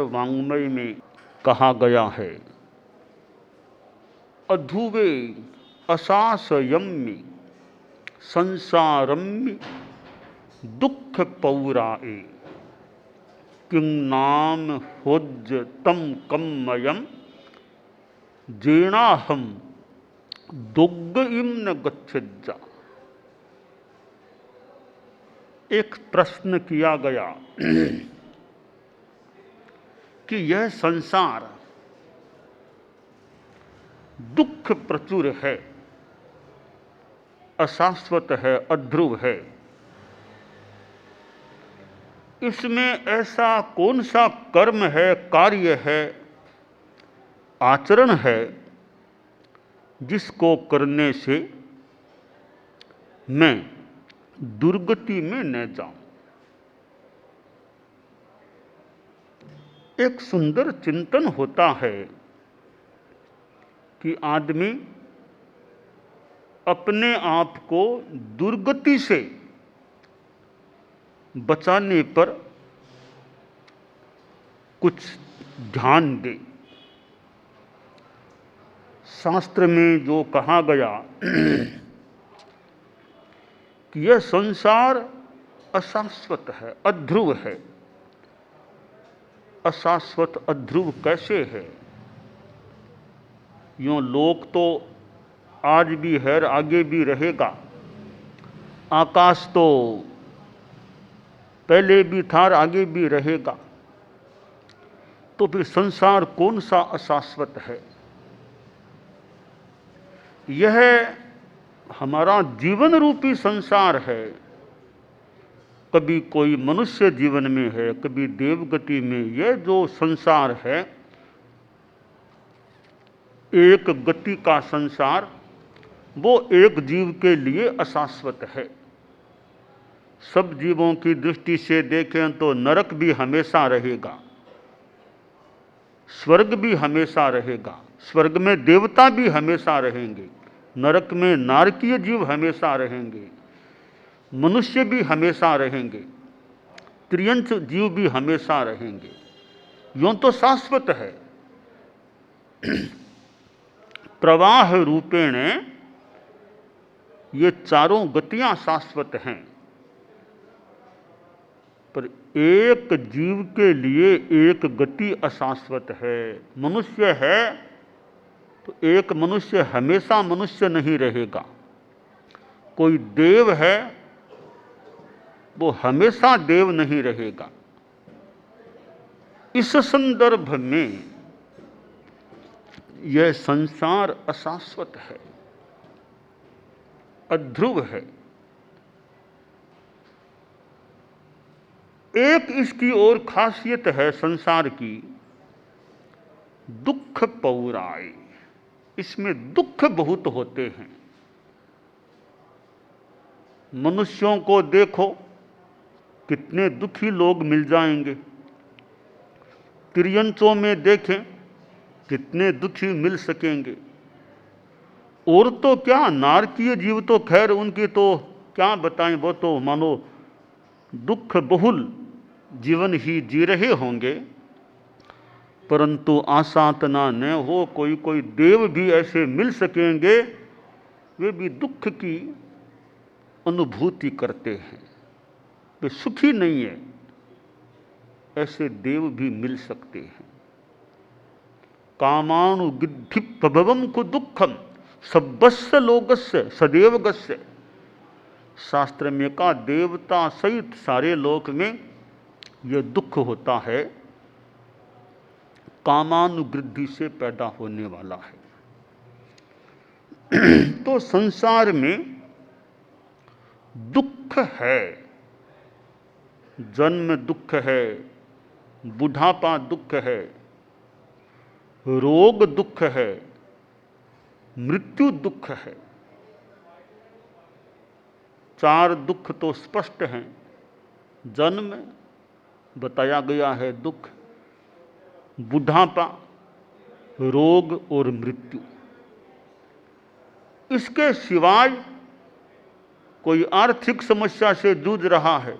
वाङ्मय में कहा गया है, अधुवे असासयम्य संसारम्य दुख पौराए किं नाम होज्य तम कम्मयम जेनाहम दुग्गइम न गच्छेज्जा। एक प्रश्न किया गया कि यह संसार दुख प्रचुर है, अशाश्वत है, अध्रुव है। इसमें ऐसा कौन सा कर्म है, कार्य है, आचरण है जिसको करने से मैं दुर्गति में न जाऊं। एक सुंदर चिंतन होता है कि आदमी अपने आप को दुर्गति से बचाने पर कुछ ध्यान दे। शास्त्र में जो कहा गया कि यह संसार अशाश्वत है, अध्रुव है। अशाश्वत अध्रुव कैसे है? यूँ लोक तो आज भी है, आगे भी रहेगा। आकाश तो पहले भी था और आगे भी रहेगा। तो फिर संसार कौन सा अशाश्वत है? यह हमारा जीवन रूपी संसार है। कभी कोई मनुष्य जीवन में है, कभी देवगति में। यह जो संसार है, एक गति का संसार, वो एक जीव के लिए अशाश्वत है। सब जीवों की दृष्टि से देखें तो नरक भी हमेशा रहेगा, स्वर्ग भी हमेशा रहेगा। स्वर्ग में देवता भी हमेशा रहेंगे, नरक में नारकीय जीव हमेशा रहेंगे, मनुष्य भी हमेशा रहेंगे, त्रियंच जीव भी हमेशा रहेंगे। यूं तो शाश्वत है। प्रवाह रूपेण ये चारों गतियां शाश्वत हैं, पर एक जीव के लिए एक गति अशाश्वत है। मनुष्य है तो एक मनुष्य हमेशा मनुष्य नहीं रहेगा। कोई देव है, वो हमेशा देव नहीं रहेगा। इस संदर्भ में यह संसार अशाश्वत है, अध्रुव है। एक इसकी और खासियत है संसार की, दुख पौराई। इसमें दुख बहुत होते हैं। मनुष्यों को देखो, कितने दुखी लोग मिल जाएंगे। तिर्यंचों में देखें, कितने दुखी मिल सकेंगे। और तो क्या, नारकीय जीव तो खैर उनकी तो क्या बताएं, वो तो मानो दुख बहुल जीवन ही जी रहे होंगे। परंतु आसातना न हो, कोई कोई देव भी ऐसे मिल सकेंगे, वे भी दुख की अनुभूति करते हैं, वे सुखी नहीं है। ऐसे देव भी मिल सकते हैं। कामानुगिद्धि प्रभवम को दुखम सब्बस्य लोकस्य सदैव गस्य। शास्त्र में का देवता सहित सारे लोक में यह दुख होता है, कामानुवृद्धि से पैदा होने वाला है। तो संसार में दुख है, जन्म दुख है, बुढ़ापा दुख है, रोग दुख है, मृत्यु दुख है। चार दुख तो स्पष्ट हैं। जन्म बताया गया है दुख, बुढ़ापा, रोग और मृत्यु। इसके सिवाय कोई आर्थिक समस्या से जूझ रहा है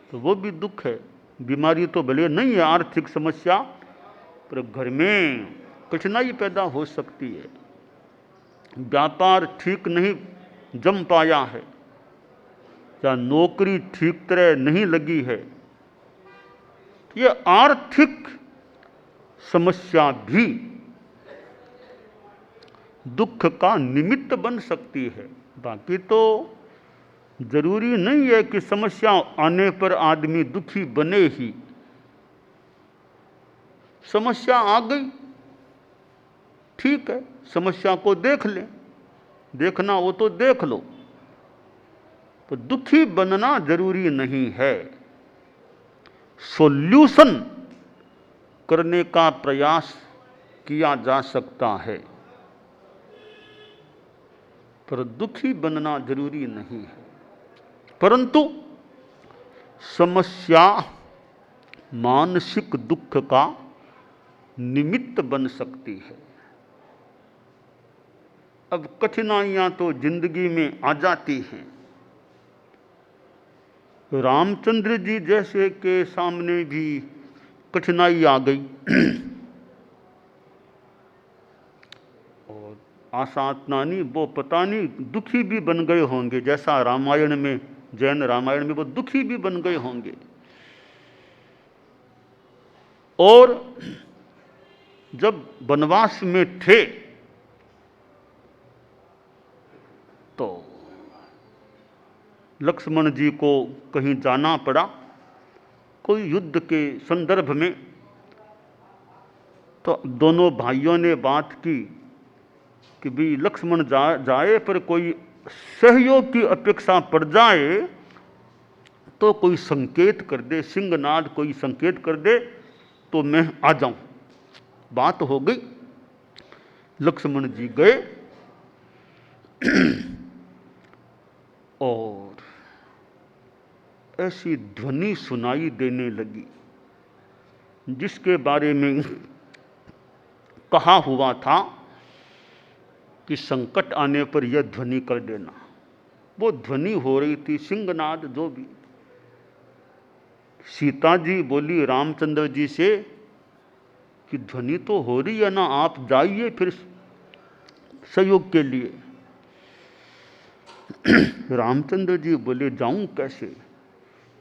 तो वो भी दुख है। बीमारी तो भले नहीं है, आर्थिक समस्या, पर घर में कठिनाई पैदा हो सकती है। व्यापार ठीक नहीं जम पाया है, या नौकरी ठीक तरह नहीं लगी है, ये आर्थिक समस्या भी दुख का निमित्त बन सकती है। बाकी तो जरूरी नहीं है कि समस्या आने पर आदमी दुखी बने ही। समस्या आ गई, ठीक है, समस्या को देख लें, देखना हो तो देख लो, तो दुखी बनना जरूरी नहीं है। सॉल्यूशन करने का प्रयास किया जा सकता है, पर दुखी बनना जरूरी नहीं है। परंतु समस्या मानसिक दुख का निमित्त बन सकती है। अब कठिनाइयां तो जिंदगी में आ जाती हैं। रामचंद्र जी जैसे के सामने भी कठिनाई आ गई और आसातनानी वो पता नहीं दुखी भी बन गए होंगे, जैसा रामायण में, जैन रामायण में वो दुखी भी बन गए होंगे। और जब वनवास में थे तो लक्ष्मण जी को कहीं जाना पड़ा, कोई युद्ध के संदर्भ में, तो दोनों भाइयों ने बात की कि भी लक्ष्मण जाए पर कोई सहयोग की अपेक्षा पड़ जाए तो कोई संकेत कर दे, सिंहनाद कोई संकेत कर दे तो मैं आ जाऊं। बात हो गई, लक्ष्मण जी गए और ऐसी ध्वनि सुनाई देने लगी जिसके बारे में कहा हुआ था कि संकट आने पर यह ध्वनि कर देना। वो ध्वनि हो रही थी सिंहनाद। जो भी सीता जी बोली रामचंद्र जी से कि ध्वनि तो हो रही है ना, आप जाइए फिर सहयोग के लिए। रामचंद्र जी बोले जाऊं कैसे,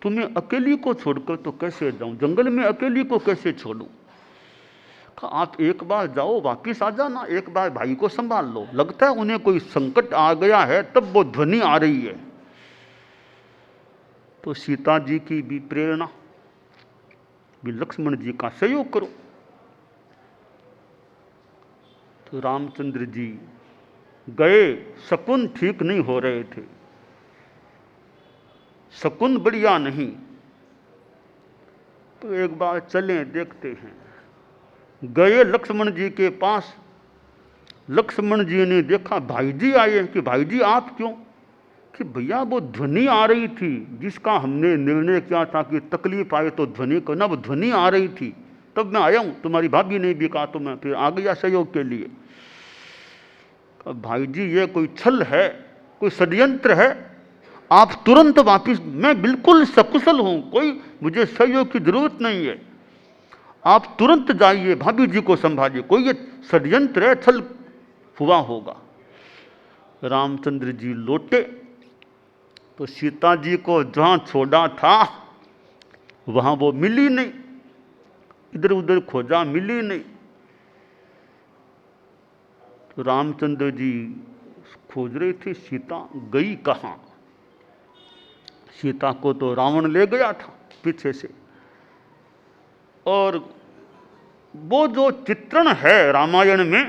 तुम्हें अकेली को छोड़कर तो कैसे जाऊं, जंगल में अकेली को कैसे छोड़ूं। आप एक बार जाओ, वापिस आ जाना, एक बार भाई को संभाल लो, लगता है उन्हें कोई संकट आ गया है तब वो ध्वनि आ रही है। तो सीता जी की भी प्रेरणा, भी लक्ष्मण जी का सहयोग करो। तो रामचंद्र जी गए, शकुन ठीक नहीं हो रहे थे, शकुन बढ़िया नहीं। तो एक बार चलें देखते हैं। गए लक्ष्मण जी के पास, लक्ष्मण जी ने देखा भाई जी आए, कि भाई जी आप क्यों, कि भैया वो ध्वनि आ रही थी जिसका हमने निर्णय किया था कि तकलीफ आए तो ध्वनि करना, वो ध्वनि आ रही थी तब मैं आया हूँ। तुम्हारी भाभी ने भी कहा तो मैं फिर आ गया सहयोग के लिए। भाई जी ये कोई छल है, कोई षड्यंत्र है, आप तुरंत वापिस, मैं बिल्कुल सकुशल हूं, कोई मुझे सहयोग की जरूरत नहीं है, आप तुरंत जाइए भाभी जी को संभालिए, कोई ये षड्यंत्र है, छल हुआ होगा। रामचंद्र जी लौटे तो सीता जी को जहां छोड़ा था वहां वो मिली नहीं, इधर उधर खोजा मिली नहीं। तो रामचंद्र जी खोज रहे थे सीता गई कहाँ। सीता को तो रावण ले गया था पीछे से। और वो जो चित्रण है रामायण में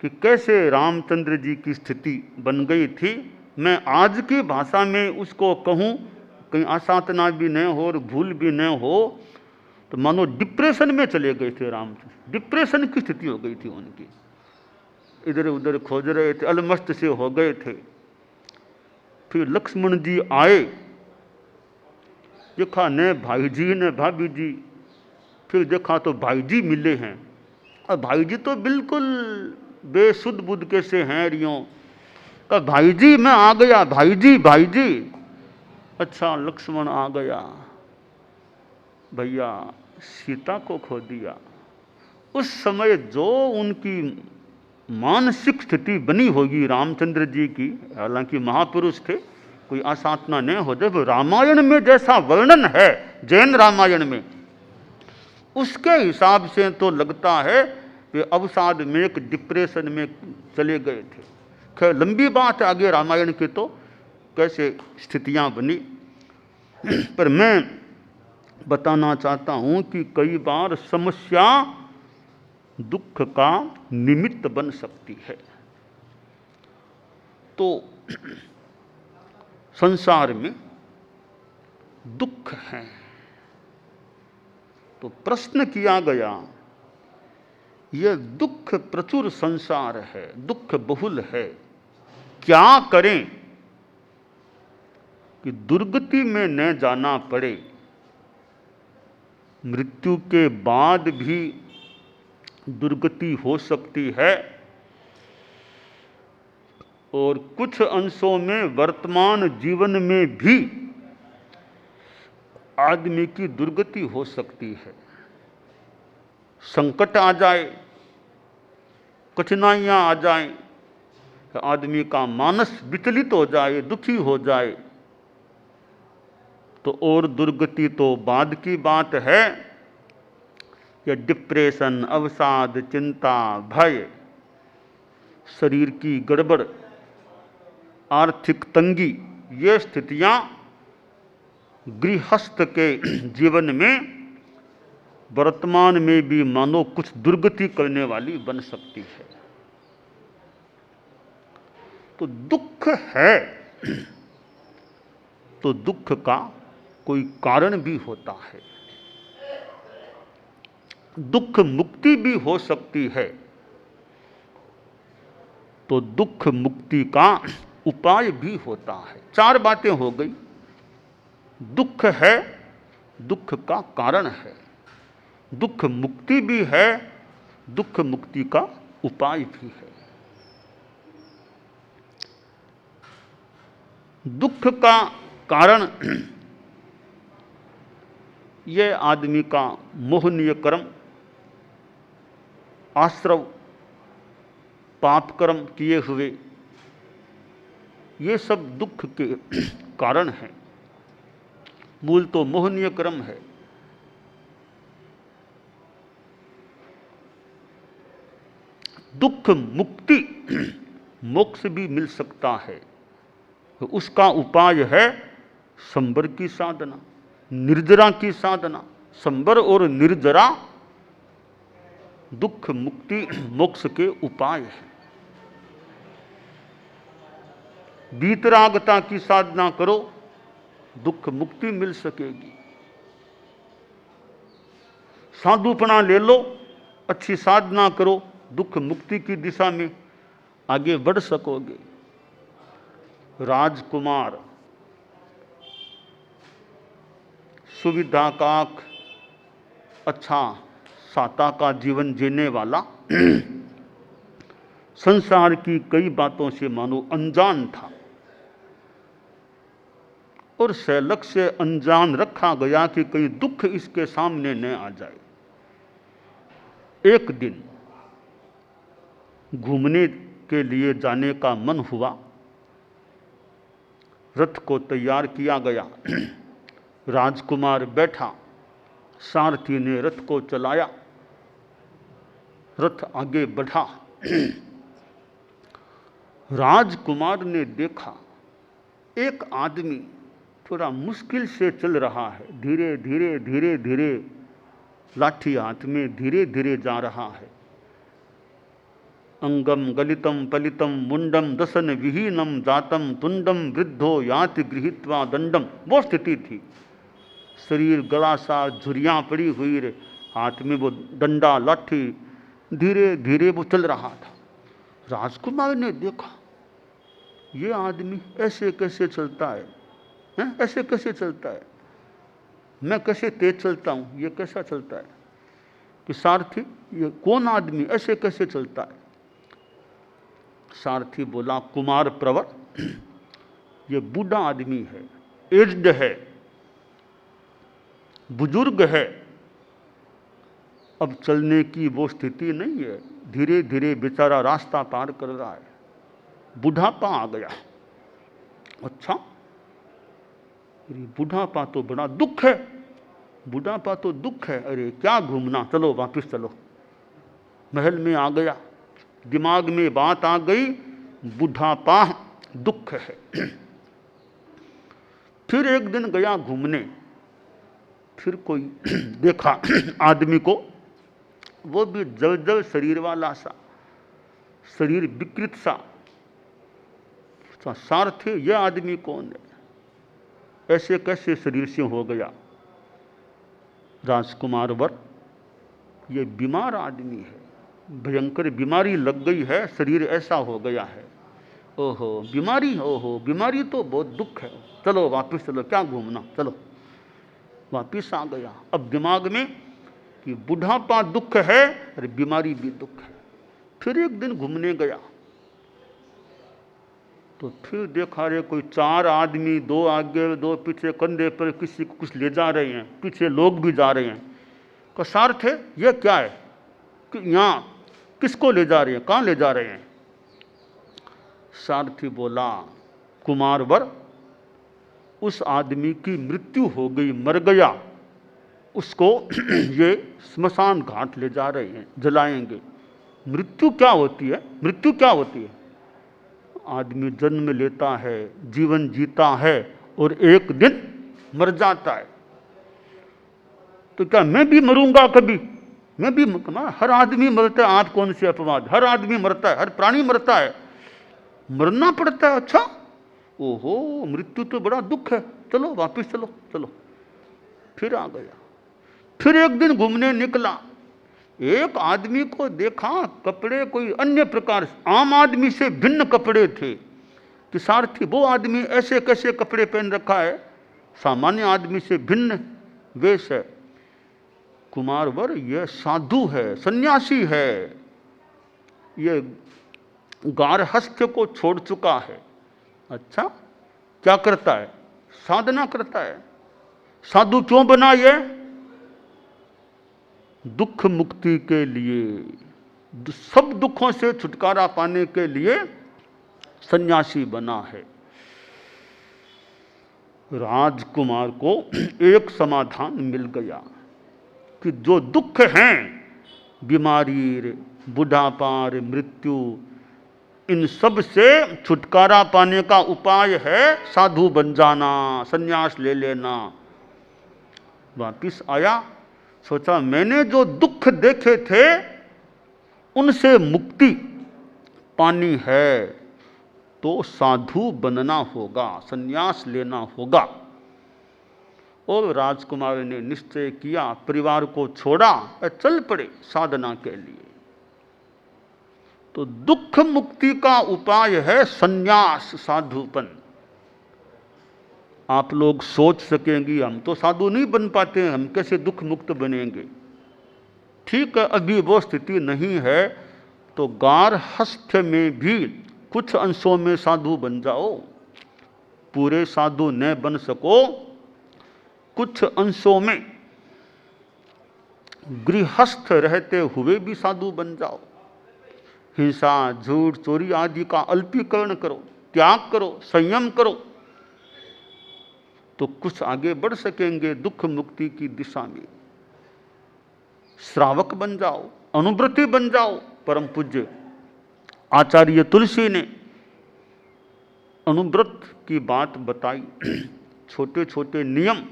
कि कैसे रामचंद्र जी की स्थिति बन गई थी, मैं आज की भाषा में उसको कहूँ, कहीं असातना भी न हो और भूल भी न हो, तो मानो डिप्रेशन में चले गए थे रामचंद्र, डिप्रेशन की स्थिति हो गई थी उनकी, इधर उधर खोज रहे थे, अलमस्त से हो गए थे। फिर लक्ष्मण जी आए, देखा न भाई जी न भाभी जी, फिर देखा तो भाई जी मिले हैं, और भाई जी तो बिल्कुल बेसुध बुद्ध के से हैं रियों। कहा भाई जी मैं आ गया, भाई जी भाई जी। अच्छा लक्ष्मण आ गया, भैया सीता को खो दिया। उस समय जो उनकी मानसिक स्थिति बनी होगी रामचंद्र जी की, हालांकि महापुरुष थे, कोई असाधना नहीं हो जाए, रामायण में जैसा वर्णन है जैन रामायण में, उसके हिसाब से तो लगता है कि अवसाद में एक डिप्रेशन में चले गए थे। खैर लंबी बात आगे रामायण की, तो कैसे स्थितियां बनी, पर मैं बताना चाहता हूं कि कई बार समस्या दुख का निमित्त बन सकती है। तो संसार में दुख है, तो प्रश्न किया गया, यह दुख प्रचुर संसार है, दुख बहुल है, क्या करें कि दुर्गति में न जाना पड़े, मृत्यु के बाद भी दुर्गति हो सकती है और कुछ अंशों में वर्तमान जीवन में भी आदमी की दुर्गति हो सकती है। संकट आ जाए, कठिनाइयां आ जाएं, तो आदमी का मानस विचलित हो जाए, दुखी हो जाए, तो और दुर्गति तो बाद की बात है। या डिप्रेशन, अवसाद, चिंता, भय, शरीर की गड़बड़, आर्थिक तंगी, ये स्थितियां गृहस्थ के जीवन में वर्तमान में भी मानो कुछ दुर्गति करने वाली बन सकती है। तो दुख है तो दुख का कोई कारण भी होता है, दुख मुक्ति भी हो सकती है, तो दुख मुक्ति का उपाय भी होता है। चार बातें हो गई, दुख है, दुख का कारण है, दुख मुक्ति भी है, दुख मुक्ति का उपाय भी है। दुख का कारण यह आदमी का मोहनीय कर्म, आश्रव, पाप कर्म किए हुए, ये सब दुख के कारण हैं। मूल तो मोहनीय कर्म है। दुख मुक्ति, मोक्ष भी मिल सकता है, तो उसका उपाय है संबर की साधना, निर्जरा की साधना। संबर और निर्जरा दुख मुक्ति मोक्ष के उपाय है। वीतरागता की साधना करो, दुख मुक्ति मिल सकेगी। साधुपना ले लो, अच्छी साधना करो, दुख मुक्ति की दिशा में आगे बढ़ सकोगे। राजकुमार, सुविधा का अच्छा साता का जीवन जीने वाला, संसार की कई बातों से मानो अनजान था, और सैलक से अनजान रखा गया कि कहीं दुख इसके सामने न आ जाए। एक दिन घूमने के लिए जाने का मन हुआ, रथ को तैयार किया गया, राजकुमार बैठा, सारथी ने रथ को चलाया, रथ आगे बढ़ा। राजकुमार ने देखा एक आदमी थोड़ा मुश्किल से चल रहा है, धीरे धीरे धीरे धीरे, लाठी हाथ में धीरे धीरे जा रहा है। अंगम गलितम पलितम मुंडम दसन विहीनम जातम तुंडम वृद्धो याति गृहीत्वा दंडम, वो स्थिति थी। शरीर गला सा, झुर्रियां पड़ी हुई, हाथ में वो डंडा लाठी, धीरे धीरे वो चल रहा था। राजकुमार ने देखा ये आदमी ऐसे कैसे चलता है, ऐसे कैसे चलता है, मैं कैसे तेज चलता हूँ, ये कैसा चलता है, कि सारथी ये कौन आदमी ऐसे कैसे चलता है। सारथी बोला, कुमार प्रवर, ये बूढ़ा आदमी है, एज्ड है, बुजुर्ग है, अब चलने की वो स्थिति नहीं है, धीरे धीरे बेचारा रास्ता पार कर रहा है, बुढ़ापा आ गया। अच्छा, बुढ़ापा तो बड़ा दुख है, बुढ़ापा तो दुख है, अरे क्या घूमना, चलो वापस चलो। महल में आ गया, दिमाग में बात आ गई, बुढ़ापा दुख है। फिर एक दिन गया घूमने, फिर कोई देखा आदमी को, वो भी जल शरीर वाला सा, शरीर विकृत सा। सारथी, यह आदमी कौन है, ऐसे कैसे शरीर से हो गया? राजकुमार वर, ये बीमार आदमी है, भयंकर बीमारी लग गई है, शरीर ऐसा हो गया है। ओहो बीमारी, ओहो बीमारी तो बहुत दुख है, चलो वापस चलो, क्या घूमना, चलो। वापस आ गया, अब दिमाग में कि बुढ़ापा दुख है और बीमारी भी दुख है। फिर एक दिन घूमने गया तो फिर देखा रे कोई 4 आदमी, 2 आगे 2 पीछे, कंधे पर किसी को कुछ ले जा रहे हैं, पीछे लोग भी जा रहे हैं। का सार्थ है, ये क्या है कि यहाँ किसको ले जा रहे हैं, कहाँ ले जा रहे हैं? सारथी बोला, कुमार वर, उस आदमी की मृत्यु हो गई, मर गया, उसको ये स्मशान घाट ले जा रहे हैं, जलाएंगे। मृत्यु क्या होती है? मृत्यु क्या होती है? आदमी जन्म लेता है, जीवन जीता है और एक दिन मर जाता है। तो क्या मैं भी मरूंगा कभी? मैं भी, हर आदमी मरता है, आप कौन से अपवाद, हर आदमी मरता है, हर प्राणी मरता है, मरना पड़ता है। अच्छा, ओहो मृत्यु तो बड़ा दुख है, चलो वापस चलो, चलो। फिर आ गया, फिर एक दिन घूमने निकला, एक आदमी को देखा, कपड़े कोई अन्य प्रकार, आम आदमी से भिन्न कपड़े थे। कि सारथी, वो आदमी ऐसे कैसे कपड़े पहन रखा है, सामान्य आदमी से भिन्न वेश है। कुमारवर, यह साधु है, सन्यासी है, ये गारहस्थ्य को छोड़ चुका है। अच्छा, क्या करता है? साधना करता है। साधु क्यों बना? ये दुख मुक्ति के लिए, सब दुखों से छुटकारा पाने के लिए सन्यासी बना है। राजकुमार को एक समाधान मिल गया कि जो दुख हैं, बीमारी, बुढ़ापा, मृत्यु, इन सब से छुटकारा पाने का उपाय है साधु बन जाना, सन्यास ले लेना। वापिस आया, सोचा मैंने जो दुख देखे थे उनसे मुक्ति पानी है तो साधु बनना होगा, सन्यास लेना होगा। और राजकुमार ने निश्चय किया, परिवार को छोड़ा और चल पड़े साधना के लिए। तो दुख मुक्ति का उपाय है सन्यास, साधुपन। आप लोग सोच सकेंगी, हम तो साधु नहीं बन पाते, हम कैसे दुख मुक्त बनेंगे? ठीक है, अभी वो स्थिति नहीं है, तो गारहस्थ्य में भी कुछ अंशों में साधु बन जाओ। पूरे साधु न बन सको, कुछ अंशों में गृहस्थ रहते हुए भी साधु बन जाओ। हिंसा, झूठ, चोरी आदि का अल्पीकरण करो, त्याग करो, संयम करो, तो कुछ आगे बढ़ सकेंगे दुख मुक्ति की दिशा में। श्रावक बन जाओ, अनुव्रती बन जाओ। परम पूज्य आचार्य तुलसी ने अनुव्रत की बात बताई, छोटे छोटे नियम,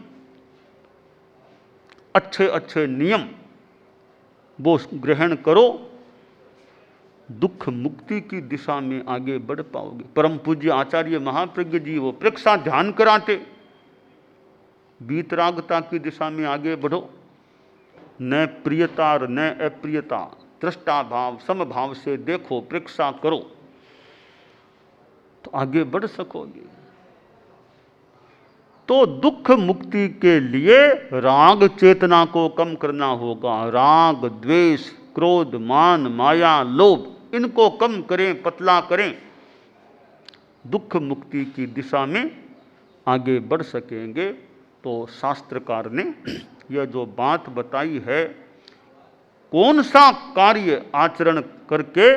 अच्छे अच्छे नियम वो ग्रहण करो, दुख मुक्ति की दिशा में आगे बढ़ पाओगे। परम पूज्य आचार्य महाप्रज्ञ जी वो प्रेक्षा ध्यान कराते, वीतरागता की दिशा में आगे बढ़ो, न प्रियता और न अप्रियता, दृष्टा भाव समभाव से देखो, प्रेक्षा करो, तो आगे बढ़ सकोगे। तो दुख मुक्ति के लिए राग चेतना को कम करना होगा। राग, द्वेष, क्रोध, मान, माया, लोभ, इनको कम करें, पतला करें, दुख मुक्ति की दिशा में आगे बढ़ सकेंगे। तो शास्त्रकार ने यह जो बात बताई है, कौन सा कार्य आचरण करके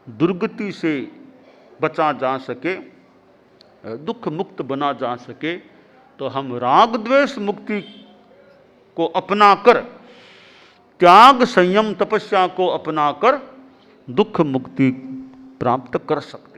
दुर्गति से बचा जा सके, दुख मुक्त बना जा सके, तो हम राग द्वेष मुक्ति को अपनाकर, त्याग संयम तपस्या को अपनाकर दुख मुक्ति प्राप्त कर सकते।